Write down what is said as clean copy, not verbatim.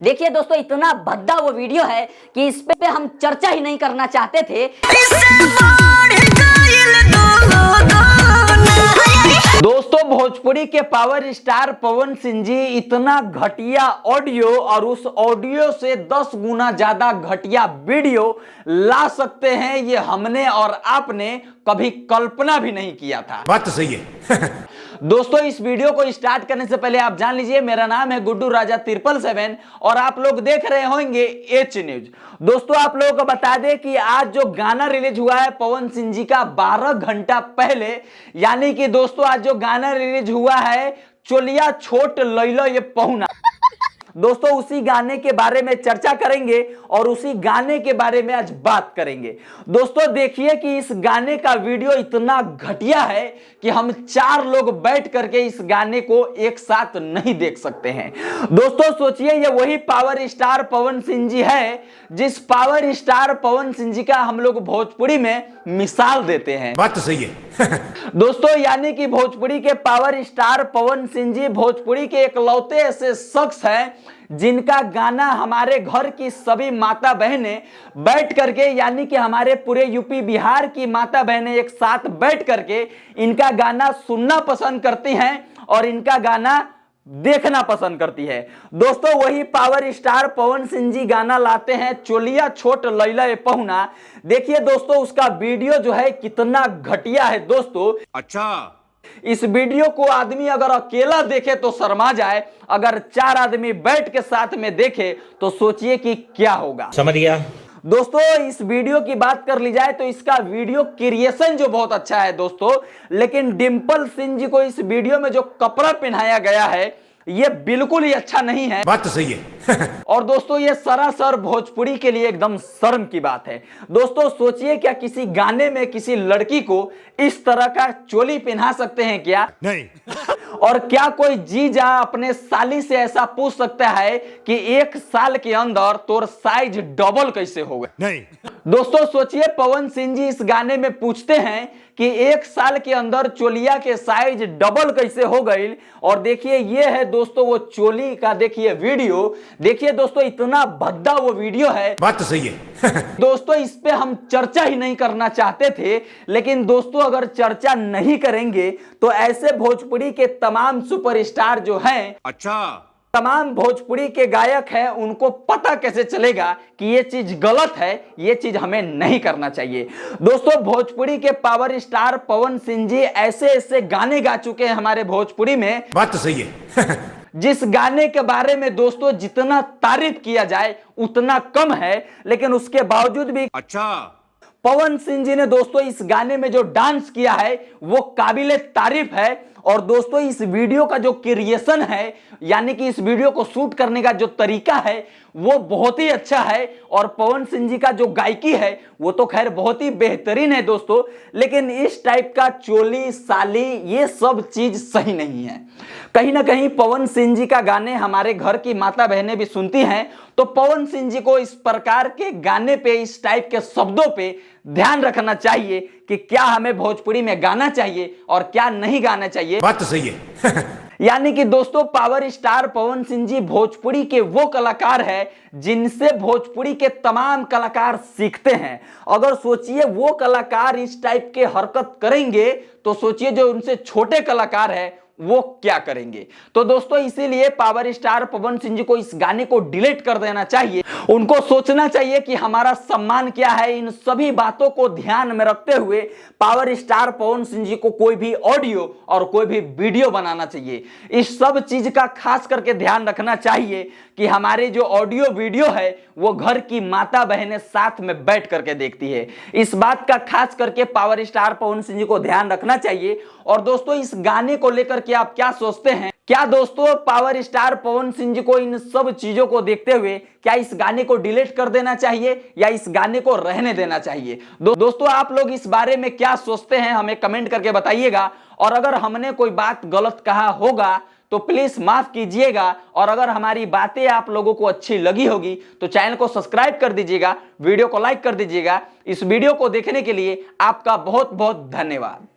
देखिए दोस्तों, इतना भद्दा वो वीडियो है कि इस पे हम चर्चा ही नहीं करना चाहते थे। दोस्तों, भोजपुरी के पावर स्टार पवन सिंह जी इतना घटिया ऑडियो और उस ऑडियो से 10 गुना ज्यादा घटिया वीडियो ला सकते हैं, ये हमने और आपने कभी कल्पना भी नहीं किया था। बात तो सही है। दोस्तों, इस वीडियो को स्टार्ट करने से पहले आप जान लीजिए, मेरा नाम है गुड्डू राजा 777 और आप लोग देख रहे होंगे एच न्यूज। दोस्तों, आप लोगों को बता दें कि आज जो गाना रिलीज हुआ है पवन सिंह जी का 12 घंटा पहले, यानी कि दोस्तों आज जो गाना रिलीज हुआ है चोलिया छोट लैलो ये पहुना, दोस्तों उसी गाने के बारे में चर्चा करेंगे और उसी गाने के बारे में आज बात करेंगे। दोस्तों देखिए कि इस गाने का वीडियो इतना घटिया है कि हम 4 लोग बैठ करके इस गाने को एक साथ नहीं देख सकते हैं। दोस्तों सोचिए, ये वही पावर स्टार पवन सिंह जी है जिस पावर स्टार पवन सिंह जी का हम लोग भोजपुरी में मिसाल देते हैं। बात तो सही है। दोस्तों यानी कि भोजपुरी के पावर स्टार पवन सिंह जी भोजपुरी के इकलौते ऐसे शख्स हैं जिनका गाना हमारे घर की सभी माता बहनें बैठ करके, यानी कि हमारे पूरे यूपी बिहार की माता बहनें एक साथ बैठ करके इनका गाना सुनना पसंद करती हैं और इनका गाना देखना पसंद करती है। दोस्तों वही पावर स्टार पवन सिंह जी गाना लाते हैं चोलिया छोट लैला ये पहुना। देखिए दोस्तों उसका वीडियो जो है कितना घटिया है। दोस्तों अच्छा, इस वीडियो को आदमी अगर अकेला देखे तो शर्मा जाए, अगर 4 आदमी बैठ के साथ में देखे तो सोचिए कि क्या होगा। समझ गया। दोस्तों इस वीडियो की बात कर ली जाए तो इसका वीडियो क्रिएशन जो बहुत अच्छा है दोस्तों, लेकिन डिंपल सिंह जी को इस वीडियो में जो कपड़ा पहनाया गया है ये बिल्कुल ही अच्छा नहीं है। बात तो सही है। और दोस्तों ये सरासर भोजपुरी के लिए एकदम शर्म की बात है। दोस्तों सोचिए, क्या किसी गाने में किसी लड़की को इस तरह का चोली पहना सकते हैं क्या? नहीं। और क्या कोई जीजा अपने साली से ऐसा पूछ सकता है कि 1 साल के अंदर तोर साइज डबल कैसे हो गए? नहीं। दोस्तों सोचिए, पवन सिंह जी इस गाने में पूछते हैं कि 1 साल के अंदर चोलिया के साइज डबल कैसे हो गई। और देखिए ये है दोस्तों वो चोली का देखिए वीडियो। देखिए दोस्तों इतना भद्दा वो वीडियो है। बात तो सही है। दोस्तों इस पे हम चर्चा ही नहीं करना चाहते थे, लेकिन दोस्तों अगर चर्चा नहीं करेंगे तो ऐसे भोजपुरी के तमाम सुपरस्टार जो हैं, अच्छा, तमाम भोजपुरी के गायक हैं, उनको पता कैसे चलेगा कि ये चीज गलत है, ये चीज हमें नहीं करना चाहिए। दोस्तों भोजपुरी के पावर स्टार पवन सिंह जी ऐसे ऐसे गाने गा चुके हैं हमारे भोजपुरी में। बात तो सही है। जिस गाने के बारे में दोस्तों जितना तारीफ किया जाए उतना कम है, लेकिन उसके बावजूद भी अच्छा, पवन सिंह जी ने दोस्तों इस गाने में जो डांस किया है वो काबिले तारीफ है। और दोस्तों इस वीडियो का जो क्रिएशन है, यानी कि इस वीडियो को शूट करने का जो तरीका है वो बहुत ही अच्छा है। और पवन सिंह जी का जो गायकी है वो तो खैर बहुत ही बेहतरीन है दोस्तों, लेकिन इस टाइप का चोली साली ये सब चीज सही नहीं है। कहीं ना कहीं पवन सिंह जी का गाने हमारे घर की माता बहनें भी सुनती हैं, तो पवन सिंह जी को इस प्रकार के गाने पे, इस टाइप के शब्दों पे ध्यान रखना चाहिए कि क्या हमें भोजपुरी में गाना चाहिए और क्या नहीं गाना चाहिए। बात तो सही है। यानी कि दोस्तों पावर स्टार पवन सिंह जी भोजपुरी के वो कलाकार हैं जिनसे भोजपुरी के तमाम कलाकार सीखते हैं। अगर सोचिए वो कलाकार इस टाइप के हरकत करेंगे तो सोचिए जो उनसे छोटे कलाकार हैं वो क्या करेंगे। तो दोस्तों इसीलिए पावर स्टार पवन सिंह जी को इस गाने को डिलीट कर देना चाहिए। उनको सोचना चाहिए कि हमारा सम्मान क्या है। इन सभी बातों को ध्यान में रखते हुए पावर स्टार पवन सिंह जी को कोई भी ऑडियो और कोई भी वीडियो बनाना चाहिए। इस सब चीज का खास करके ध्यान रखना चाहिए कि हमारे जो ऑडियो वीडियो है वो घर की माता बहनें साथ में बैठ करके देखती है। इस बात का खास करके पावर स्टार पवन सिंह जी को ध्यान रखना चाहिए। और दोस्तों इस गाने को लेकर के आप क्या सोचते हैं? क्या दोस्तों पावर स्टार पवन सिंह जी को इन सब चीजों को देखते हुए क्या इस गाने को डिलीट कर देना चाहिए या इस गाने को रहने देना चाहिए? दोस्तों आप लोग इस बारे में क्या सोचते हैं हमें कमेंट करके बताइएगा। और अगर हमने कोई बात गलत कहा होगा तो प्लीज माफ कीजिएगा। और अगर हमारी बातें आप लोगों को अच्छी लगी होगी तो चैनल को सब्सक्राइब कर दीजिएगा, वीडियो को लाइक कर दीजिएगा। इस वीडियो को देखने के लिए आपका बहुत बहुत धन्यवाद।